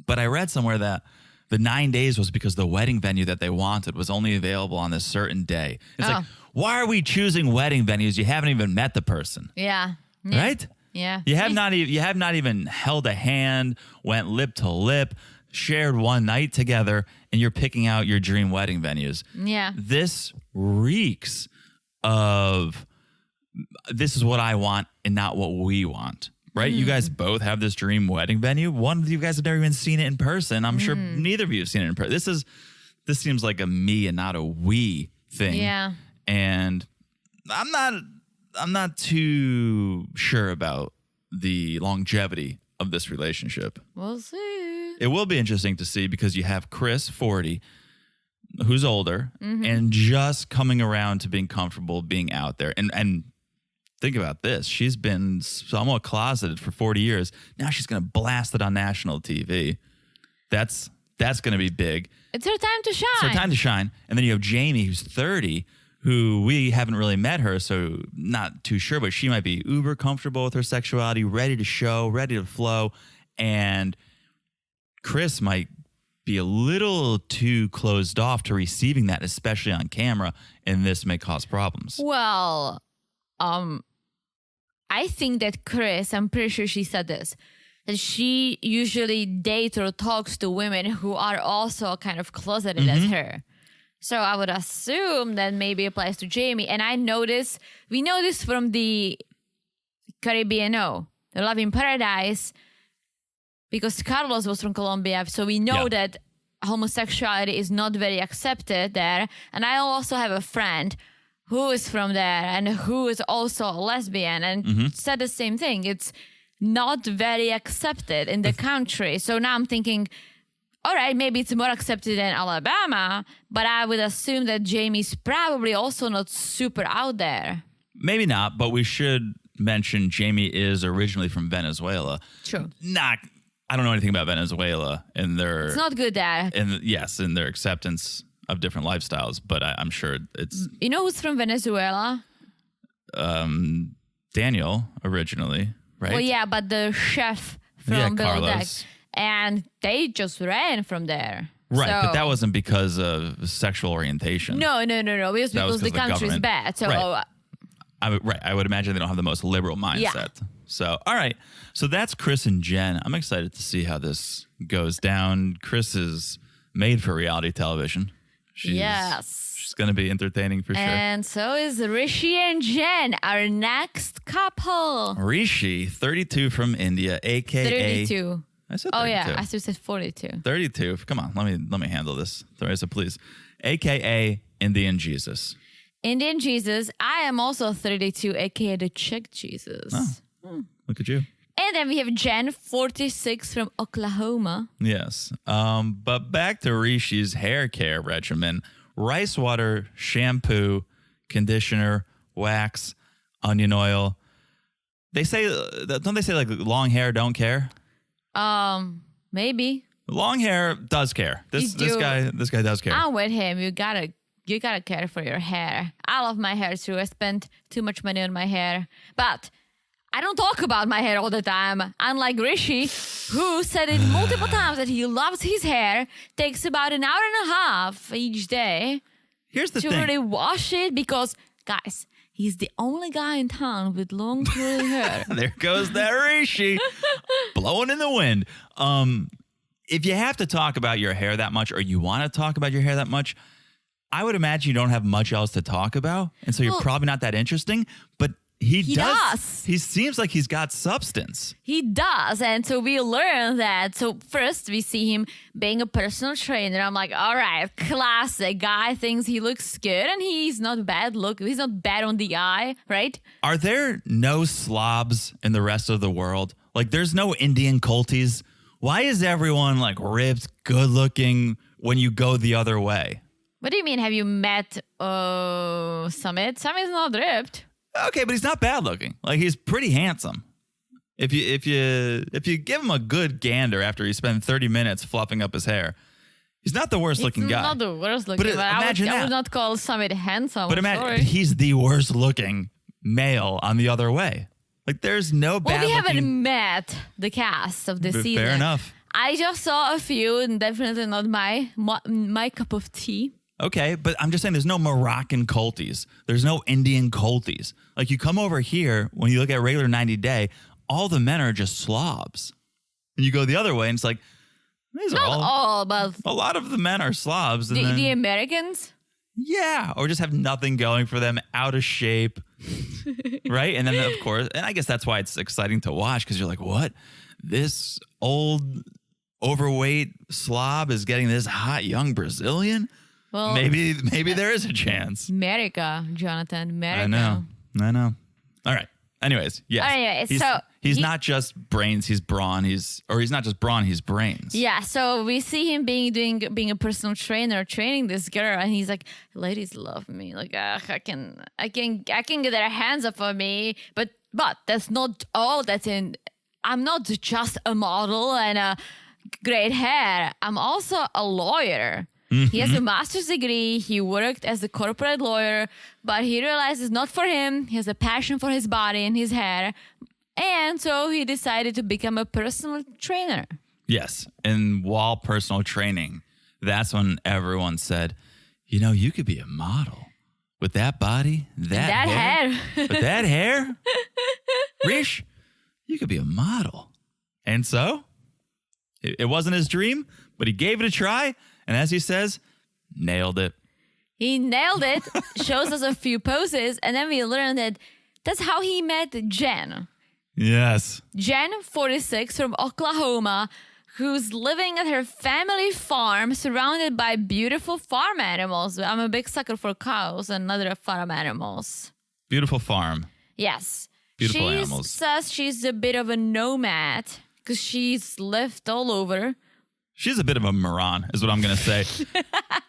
But I read somewhere that the 9 days was because the wedding venue that they wanted was only available on this certain day. It's like, why are we choosing wedding venues? You haven't even met the person. Yeah. Right? Yeah. You have not even held a hand, went lip to lip, shared one night together, and you're picking out your dream wedding venues. Yeah. This reeks of this is what I want and not what we want, right? You guys both have this dream wedding venue. One of you guys have never even seen it in person. I'm sure neither of you have seen it in person. This seems like a me and not a we thing. Yeah. And I'm not too sure about the longevity of this relationship. We'll see. It will be interesting to see because you have Kris, 40, who's older and just coming around to being comfortable being out there. And think about this. She's been somewhat closeted for 40 years. Now she's going to blast it on national TV. That's going to be big. It's her time to shine. It's her time to shine. And then you have Jamie, who's 30, who we haven't really met her, so not too sure, but she might be uber comfortable with her sexuality, ready to show, ready to flow. And Kris might be a little too closed off to receiving that, especially on camera, and this may cause problems. Well, I think that Kris, I'm pretty sure she said this, that she usually dates or talks to women who are also kind of closeted as her. So I would assume that maybe applies to Jamie. And we know this from the Caribbean, the Love in Paradise, because Carlos was from Colombia. So we know that homosexuality is not very accepted there. And I also have a friend who is from there and who is also a lesbian and said the same thing. It's not very accepted in the country. So now I'm thinking, all right, maybe it's more accepted in Alabama, but I would assume that Jamie's probably also not super out there. Maybe not, but we should mention Jamie is originally from Venezuela. True. I don't know anything about Venezuela and their... It's not good there. And their acceptance of different lifestyles, but I'm sure it's... You know who's from Venezuela? Daniel, originally, right? Well, yeah, but the chef from Below Deck. Carlos. And they just ran from there. Right, so, but that wasn't because of sexual orientation. No. It was because the country's bad. So... Right. I would imagine they don't have the most liberal mindset. Yeah. So, all right. So that's Kris and Jen. I'm excited to see how this goes down. Kris is made for reality television. She's going to be entertaining for sure. And so is Rishi and Jen, our next couple. Rishi, 32 from India, a.k.a. 32. I said 32. Oh, yeah. I said 42. 32. Come on. Let me handle this. Teresa, please. A.k.a. Indian Jesus. Indian Jesus. I am also 32, a.k.a. the Czech Jesus. Oh, look at you. And then we have Jen, 46, from Oklahoma. Yes. But back to Rishi's hair care regimen. Rice water, shampoo, conditioner, wax, onion oil. They say, don't they say like long hair don't care? Maybe. Long hair does care. This guy does care. I'm with him. You gotta care for your hair. I love my hair too. I spent too much money on my hair. But I don't talk about my hair all the time. Unlike Rishi, who said it multiple times that he loves his hair, takes about an hour and a half each day Here's the to thing. really wash it because, guys, he's the only guy in town with long curly hair. There goes that Rishi blowing in the wind. If you have to talk about your hair that much or you want to talk about your hair that much, I would imagine you don't have much else to talk about. And so you're probably not that interesting. But he does. He seems like he's got substance. He does. And so we learn that. So first we see him being a personal trainer. I'm like, all right, classic. Guy thinks he looks good and he's not bad He's not bad on the eye, right? Are there no slobs in the rest of the world? Like there's no Indian culties. Why is everyone like ripped, good looking when you go the other way? What do you mean? Have you met Summit? Summit's not ripped. Okay, but he's not bad looking. Like he's pretty handsome. If you give him a good gander after he spent 30 minutes fluffing up his hair, he's not the worst looking guy. He's not the worst looking. But I would not call Summit handsome. But imagine he's the worst looking male on the other way. Like there's no bad. Well, we haven't met the cast of this season. Fair enough. I just saw a few, and definitely not my cup of tea. Okay, but I'm just saying there's no Moroccan culties. There's no Indian culties. Like you come over here, when you look at regular 90 Day, all the men are just slobs. And you go the other way and it's like, these Not are all, but a lot of the men are slobs. And the Americans? Yeah, or just have nothing going for them, out of shape. Right? And then of course, and I guess that's why it's exciting to watch because you're like, what? This old overweight slob is getting this hot young Brazilian? Well, maybe there is a chance. America, Jonathan. America. I know. All right. Anyways, yes. Anyway, he's not just brains, he's brawn. He's not just brawn, he's brains. Yeah. So we see him being a personal trainer, training this girl, and he's like, "Ladies love me. Like, I can get their hands up on me, but that's not all that's in. I'm not just a model and a great hair. I'm also a lawyer." He has a master's degree. He worked as a corporate lawyer, but he realized it's not for him. He has a passion for his body and his hair. And so he decided to become a personal trainer. Yes. And while personal training, that's when everyone said, you could be a model with that body, that hair. With that hair, Rish, you could be a model. And so it wasn't his dream, but he gave it a try. And as he says, nailed it. He nailed it, shows us a few poses, and then we learned that that's how he met Jen. Yes. Jen, 46, from Oklahoma, who's living at her family farm surrounded by beautiful farm animals. I'm a big sucker for cows and other farm animals. Beautiful farm. Yes. Beautiful animals. She says she's a bit of a nomad because she's lived all over. She's a bit of a moron, is what I'm going to say.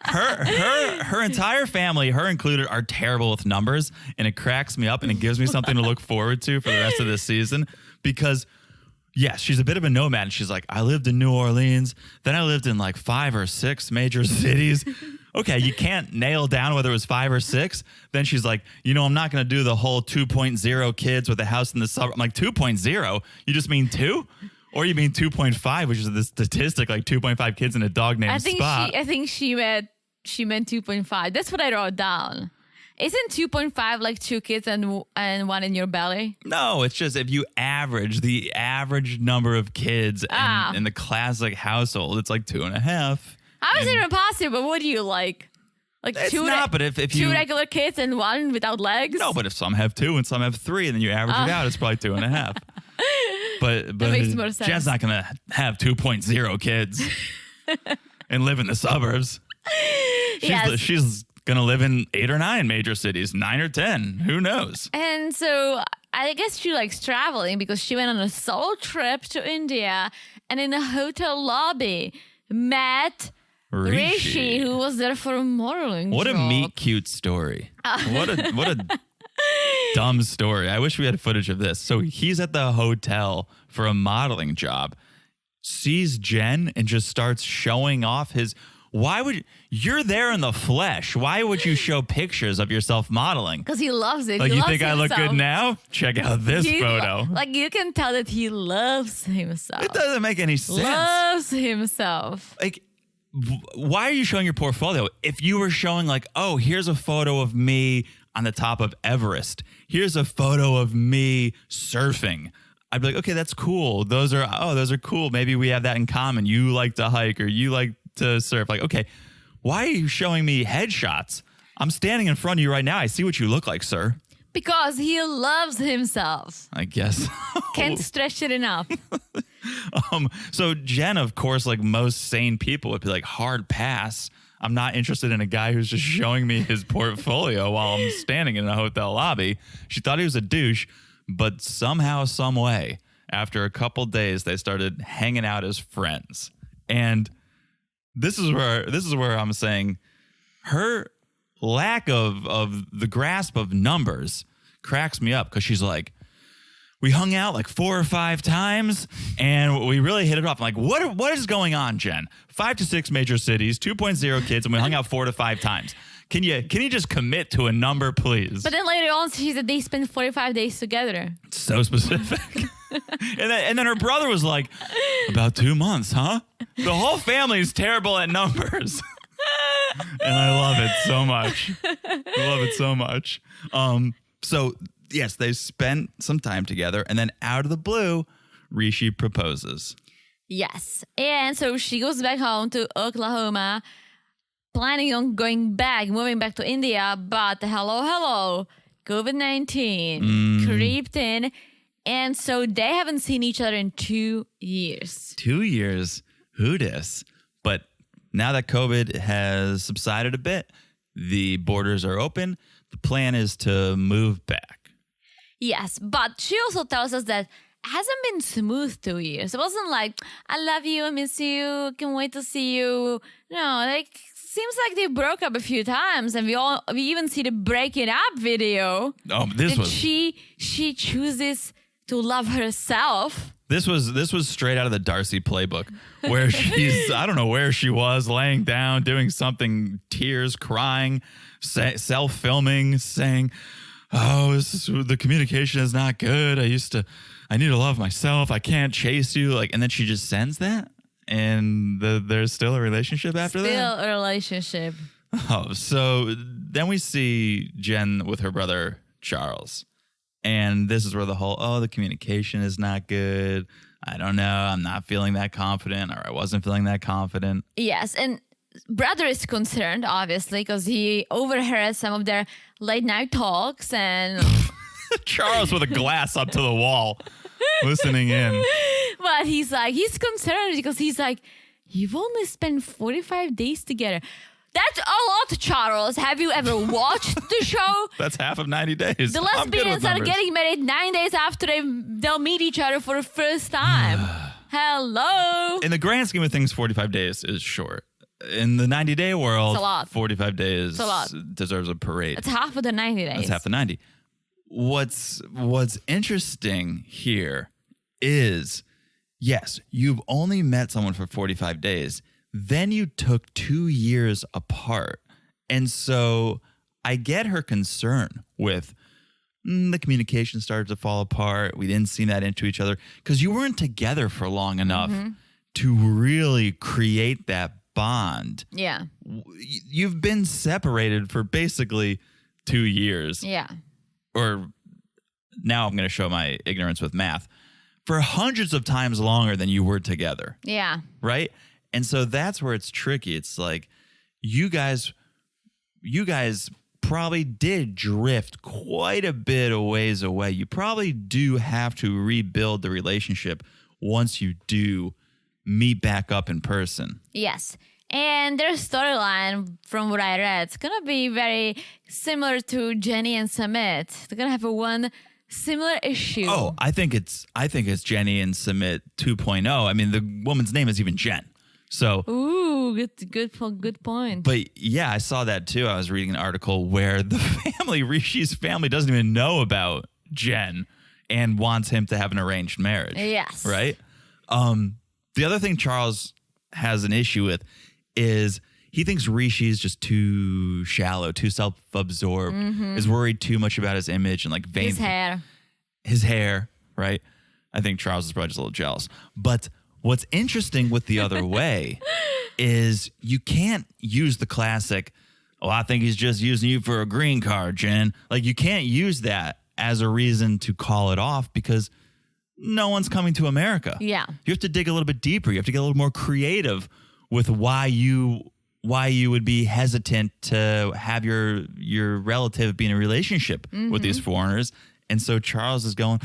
Her entire family, her included, are terrible with numbers, and it cracks me up, and it gives me something to look forward to for the rest of this season. Because, yes, she's a bit of a nomad. She's like, I lived in New Orleans, then I lived in like 5 or 6 major cities. Okay, you can't nail down whether it was 5 or 6. Then she's like, I'm not going to do the whole 2.0 kids with a house in the suburb. I'm like, 2.0? You just mean 2? Or you mean 2.5, which is the statistic, like 2.5 kids in a dog named Spot. I think she meant 2.5. That's what I wrote down. Isn't 2.5 like 2 kids and one in your belly? No, it's just if you average the average number of kids in the classic household, it's like 2.5. How is it even possible? What do you like? Like it's not, but if you... 2 regular kids and one without legs? No, but if some have 2 and some have 3, and then you average it out, it's probably 2.5. But that makes more sense. Jen's not going to have 2.0 kids and live in the suburbs. She's going to live in 8 or 9 major cities, 9 or 10. Who knows? And so I guess she likes traveling because she went on a solo trip to India and in a hotel lobby met Rishi, who was there for a modeling What job. a meet cute story. What a dumb story. I wish we had footage of this. So he's at the hotel for a modeling job, sees Jen and just starts showing off his... You're there in the flesh. Why would you show pictures of yourself modeling? Because he loves it. Like, he you loves think I look himself. good now? Check out this photo. Like, you can tell that he loves himself. It doesn't make any sense. Loves himself. Like, why are you showing your portfolio? If you were showing like, oh, here's a photo of me on the top of Everest. Here's a photo of me surfing. I'd be like, okay, that's cool. Those are cool. Maybe we have that in common. You like to hike or you like to surf. Like, okay, why are you showing me headshots? I'm standing in front of you right now. I see what you look like, sir. Because he loves himself. I guess. Can't stretch it enough. So Jen, of course, like most sane people would be like, hard pass. I'm not interested in a guy who's just showing me his portfolio while I'm standing in a hotel lobby. She thought he was a douche, but somehow, some way, after a couple days, they started hanging out as friends. And this is where I'm saying her lack of the grasp of numbers cracks me up, because she's like, we hung out like 4 or 5 times and we really hit it off. I'm like, what is going on, Jen? 5 to 6 major cities, 2.0 kids, and we hung out 4 to 5 times. Can you just commit to a number, please? But then later on, she said they spent 45 days together. So specific. and then her brother was like, about 2 months, huh? The whole family is terrible at numbers. And I love it so much. I love it so much. So yes, they spent some time together, and then out of the blue, Rishi proposes. Yes. And so she goes back home to Oklahoma, planning on moving back to India, but hello, COVID-19 creeped in. And so they haven't seen each other in 2 years. 2 years. Who dis? But now that COVID has subsided a bit, the borders are open. The plan is to move back. Yes, but she also tells us that it hasn't been smooth 2 years. It wasn't like, I love you, I miss you, can't wait to see you. No, like, seems like they broke up a few times, and we even see the breaking up video. Oh, she chooses to love herself. This was straight out of the Darcey playbook, where I don't know where she was, laying down, doing something, tears, crying, self-filming, saying, oh, the communication is not good. I need to love myself. I can't chase you. Like, and then she just sends that, and there's still a relationship after that. Still a relationship. Oh, so then we see Jen with her brother Charles, and this is where the communication is not good. I don't know. I'm not feeling that confident, or I wasn't feeling that confident. Yes, and brother is concerned, obviously, because he overheard some of their late night talks, and Charles with a glass up to the wall, listening in. But he's concerned because he's like, you've only spent 45 days together. That's a lot, Charles. Have you ever watched the show? That's half of 90 days. The lesbians are getting married 9 days after they'll meet each other for the first time. Hello. In the grand scheme of things, 45 days is short. In the 90-day world, 45 days deserves a parade. It's half of the 90 days. That's half the 90. What's interesting here is, yes, you've only met someone for 45 days. Then you took 2 years apart. And so I get her concern with the communication started to fall apart. We didn't seem that into each other because you weren't together for long enough to really create that bond. Yeah. You've been separated for basically 2 years. Yeah. Or now I'm going to show my ignorance with math. For hundreds of times longer than you were together. Yeah. Right? And so that's where it's tricky. It's like you guys probably did drift quite a bit of ways away. You probably do have to rebuild the relationship once you do meet back up in person. Yes. And their storyline, from what I read, it's going to be very similar to Jenny and Samit. They're going to have a one similar issue. Oh, I think it's Jenny and Submit 2.0. I mean, the woman's name is even Jen. So, ooh, good point. But yeah, I saw that too. I was reading an article where the family, Rishi's family, doesn't even know about Jen and wants him to have an arranged marriage. Yes. Right? The other thing Charles has an issue with is he thinks Rishi is just too shallow, too self-absorbed, is worried too much about his image and like vain. His hair, right? I think Charles is probably just a little jealous. But what's interesting with the other way is you can't use the classic, oh, I think he's just using you for a green card, Jen. Like, you can't use that as a reason to call it off because no one's coming to America. Yeah. You have to dig a little bit deeper. You have to get a little more creative with why you would be hesitant to have your relative be in a relationship with these foreigners. And so Charles is going,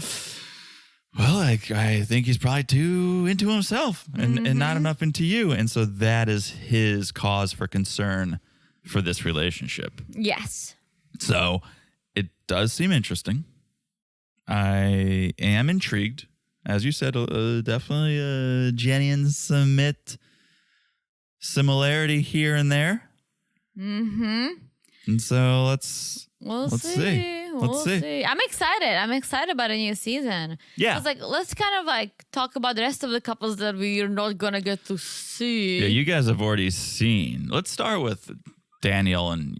well, I think he's probably too into himself and not enough into you. And so that is his cause for concern for this relationship. Yes. So it does seem interesting. I am intrigued. As you said, definitely a Jenny and Submit similarity here and there. And so let's see. We'll see. I'm excited about a new season. Yeah. It's like, let's kind of like talk about the rest of the couples that we're not going to get to see. Yeah, you guys have already seen. Let's start with Daniele and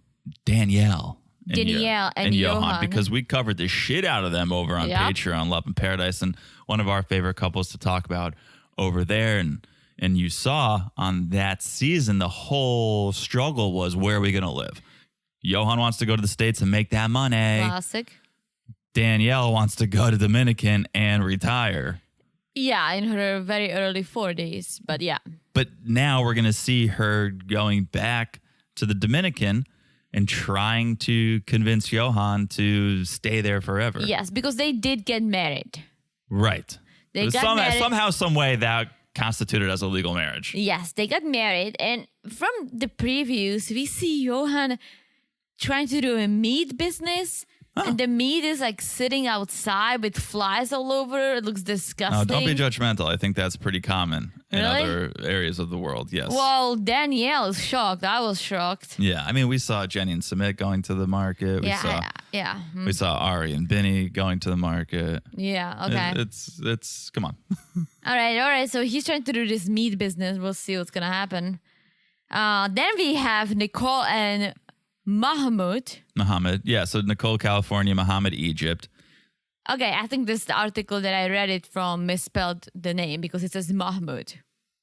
Yohan, because we covered the shit out of them over on Patreon, Love in Paradise, and one of our favorite couples to talk about over there. And you saw on that season, the whole struggle was, where are we going to live? Yohan wants to go to the States and make that money. Classic. Daniele wants to go to Dominican and retire. Yeah, in her very early 40s, but yeah. But now we're going to see her going back to the Dominican and trying to convince Yohan to stay there forever. Yes, because they did get married. Right. They got married. Somehow, some way that constituted as a legal marriage. Yes, they got married. And from the previews, we see Yohan trying to do a meat business. And the meat is like sitting outside with flies all over. It looks disgusting. No, don't be judgmental. I think that's pretty common in other areas of the world. Yes. Well, Danielle is shocked. I was shocked. Yeah. I mean, we saw Jenny and Submit going to the market. We saw Ari and Benny going to the market. Yeah. Okay. It's come on. All right. So he's trying to do this meat business. We'll see what's going to happen. Then we have Nicole and Mohammed. Yeah, so Nicole, California, Mohammed, Egypt. Okay, I think this is the article that I read it from misspelled the name because it says Mahmoud.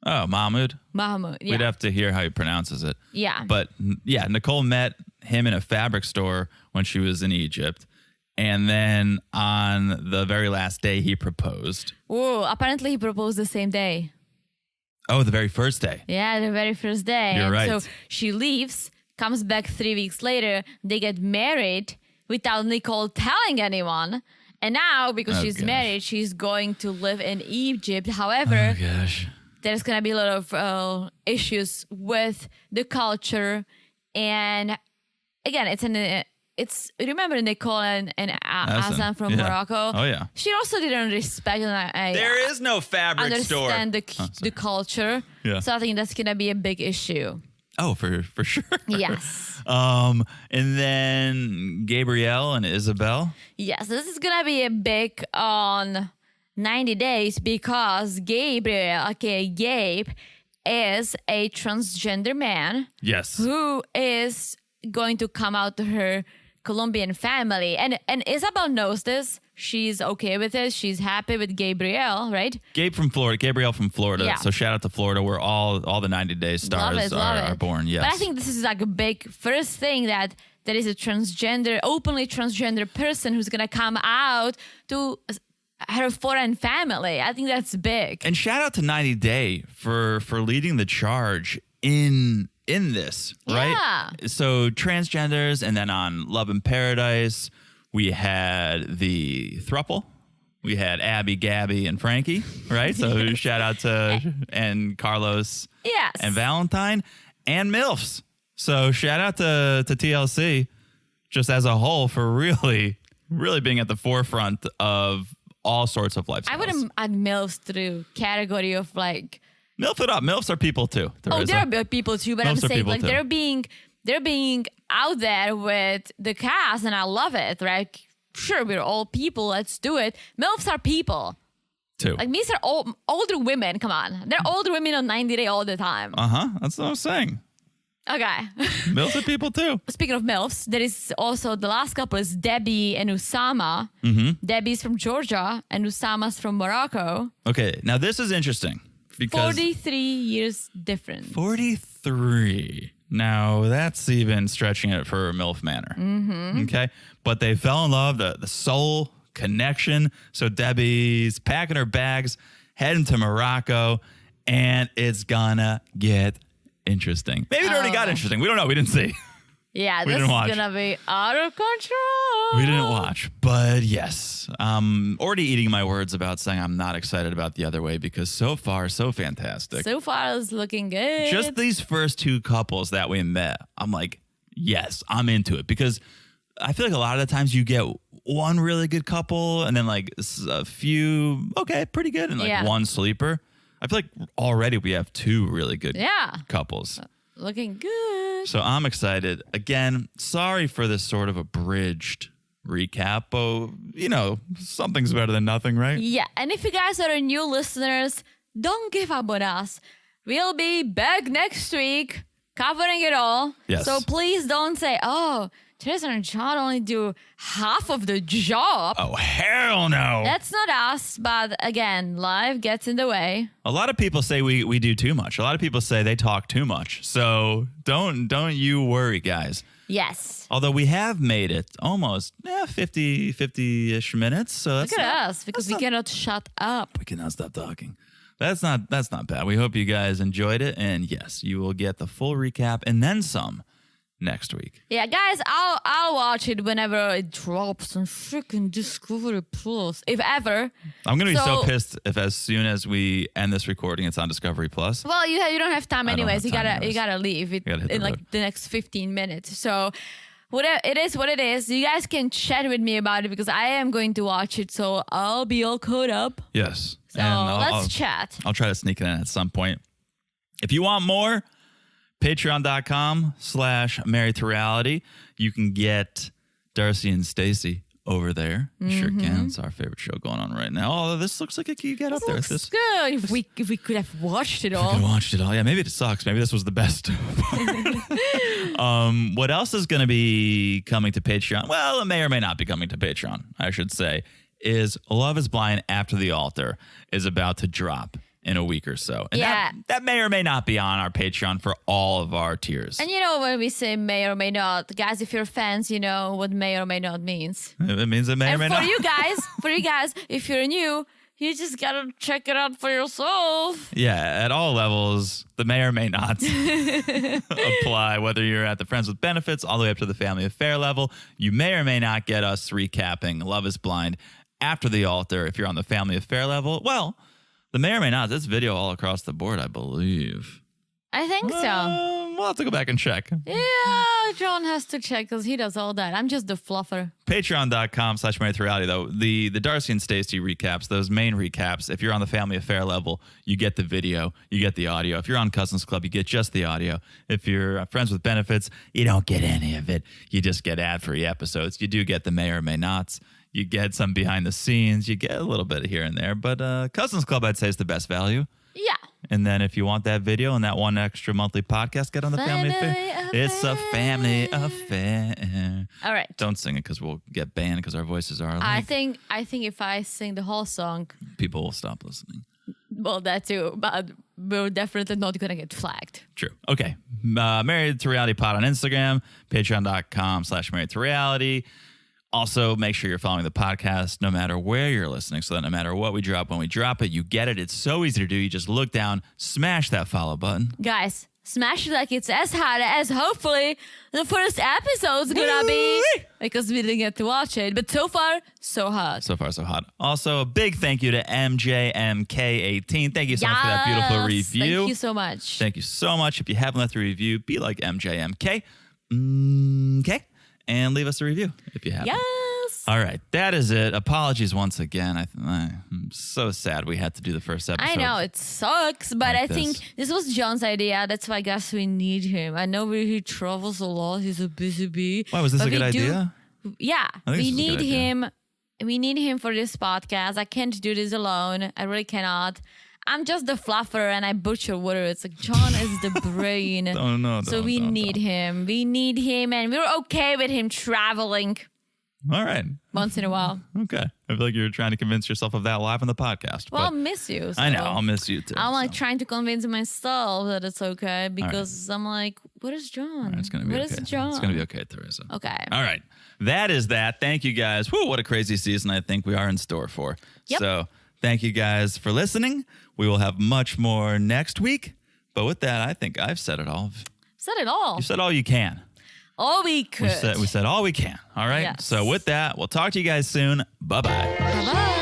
Oh, Mahmoud? Mahmoud, yeah. We'd have to hear how he pronounces it. Yeah. But yeah, Nicole met him in a fabric store when she was in Egypt. And then on the very last day, he proposed. Oh, apparently he proposed the same day. Oh, the very first day. Yeah, the very first day. You're right. So she leaves, comes back 3 weeks later. They get married without Nicole telling anyone. And now, because she's married, she's going to live in Egypt. However, there's going to be a lot of issues with the culture. And again, remember Nicole and Azan from Morocco? Oh, yeah. She also didn't respect there is no fabric store. Understand the culture. Yeah. So I think that's going to be a big issue. Oh, for sure. Yes. And then Gabrielle and Isabel. Yes, this is going to be a big on 90 days because Gabe, is a transgender man. Yes. Who is going to come out to her Colombian family. And Isabel knows this. She's okay with it. She's happy with Gabrielle, right? Gabrielle from Florida. Yeah. So shout out to Florida where all the 90 Day stars are born. Yes. But I think this is like a big first thing that there is a openly transgender person who's going to come out to her foreign family. I think that's big. And shout out to 90 Day for leading the charge in this, right? Yeah. So transgenders, and then on Love in Paradise, we had the throuple. We had Abby, Gabby, and Frankie, right? So shout out to and Carlos, and Valentine, and MILFs. So shout out to TLC just as a whole for really really being at the forefront of all sorts of lifestyles. I would add MILFs to the category of like. MILF it up. MILFs are people too. They're people too, but MILFs I'm saying like too. they're being out there with the cast, and I love it. Right? Sure, we're all people. Let's do it. MILFs are people. Too. Like these are older women. Come on, they're older women on 90 Day all the time. That's what I'm saying. Okay. MILFs are people too. Speaking of MILFs, there is also the last couple is Debbie and Usama. Debbie's from Georgia and Usama's from Morocco. Okay, now this is interesting because 43 years difference. 43. Now that's even stretching it for MILF manner. Okay, but they fell in love. The soul connection. So Debbie's packing her bags, heading to Morocco, and it's gonna get interesting. Maybe it already got interesting. We don't know. We didn't see. Yeah, this is gonna be out of control. We didn't watch, but yes, already eating my words about saying I'm not excited about the other way because so far so fantastic. So far it's looking good. Just these first two couples that we met, I'm like, yes, I'm into it because I feel like a lot of the times you get one really good couple and then like a few, okay, pretty good, and like one sleeper. I feel like already we have two really good couples. Looking good. So I'm excited. Again, sorry for this sort of abridged recap. Oh, something's better than nothing, right? Yeah, and if you guys are new listeners, don't give up on us. We'll be back next week covering it all. Yes. So please don't say, oh, Teresa and John only do half of the job. Oh, hell no. That's not us, but again, life gets in the way. A lot of people say we do too much. A lot of people say they talk too much. So don't you worry, guys. Yes. Although we have made it almost 50-ish minutes. So look at us, because we cannot shut up. We cannot stop talking. That's not bad. We hope you guys enjoyed it. And yes, you will get the full recap and then some next week. Yeah, guys, I'll watch it whenever it drops on freaking Discovery Plus, if ever. I'm gonna be so pissed if as soon as we end this recording, it's on Discovery Plus. Well, you don't have time anyways. You gotta leave it in like the next 15 minutes. So whatever it is, what it is. You guys can chat with me about it because I am going to watch it. So I'll be all caught up. Yes. So let's chat. I'll try to sneak it in at some point. If you want more, patreon.com/married to reality. You can get Darcey and Stacey over there. You sure can. It's our favorite show going on right now. Oh, this looks like it could get up there. This good. If we could have watched it all. We could have watched it all. Yeah, maybe it sucks. Maybe this was the best part. What else is going to be coming to Patreon? Well, it may or may not be coming to Patreon, I should say, is Love is Blind After the Altar is about to drop in a week or so. And that may or may not be on our Patreon for all of our tiers. And when we say may or may not, guys, if you're fans, you know what may or may not means. It means it may or may not. For you guys, if you're new, you just gotta check it out for yourself. Yeah, at all levels, the may or may not apply, whether you're at the Friends with Benefits all the way up to the Family Affair level. You may or may not get us recapping Love is Blind After the Altar. If you're on the Family Affair level, well, the may or may not. This video all across the board, I believe. I think so. We'll have to go back and check. Yeah, John has to check because he does all that. I'm just the fluffer. Patreon.com/married to reality, though. The Darcey and Stacey recaps, those main recaps, if you're on the Family Affair level, you get the video, you get the audio. If you're on Cousins Club, you get just the audio. If you're Friends with Benefits, you don't get any of it. You just get ad-free episodes. You do get the may or may nots. You get some behind the scenes. You get a little bit here and there. But Cousins Club, I'd say, is the best value. Yeah. And then if you want that video and that one extra monthly podcast, get on the Family Affair. It's a family affair. All right. Don't sing it because we'll get banned because our voices are I think if I sing the whole song, people will stop listening. Well, that too. But we're definitely not going to get flagged. True. Okay. Married to Reality Pod on Instagram. Patreon.com/married to reality. Also, make sure you're following the podcast no matter where you're listening so that no matter what we drop, when we drop it, you get it. It's so easy to do. You just look down, smash that follow button. Guys, smash it like it's as hot as hopefully the first episode's gonna be, because we didn't get to watch it. But so far, so hot. So far, so hot. Also, a big thank you to MJMK18. Thank you so much for that beautiful review. Thank you so much. Thank you so much. If you haven't left a review, be like MJMK. Okay? And leave us a review if you have. Yes. All right. That is it. Apologies once again. I'm so sad we had to do the first episode. I know it sucks, but I think this was John's idea. That's why I guess we need him. I know he travels a lot. He's a busy bee. Why was this a good idea? Yeah, we need him. We need him for this podcast. I can't do this alone. I really cannot. I'm just the fluffer and I butcher words. Like John is the brain. So we need him. We need him, and we're okay with him traveling. All right. Once in a while. Okay. I feel like you're trying to convince yourself of that live on the podcast. Well, I'll miss you. So I know. I'll miss you too. I'm like trying to convince myself that it's okay because I'm like, what is John? Right, it's going to be okay. What is John? It's going to be okay, Teresa. Okay. All right. That is that. Thank you guys. Whew, what a crazy season I think we are in store for. Yep. So thank you guys for listening. We will have much more next week. But with that, I think I've said it all. Said it all. You said all you can. All we could. We said all we can. All right. Yes. So with that, we'll talk to you guys soon. Bye-bye. Bye-bye.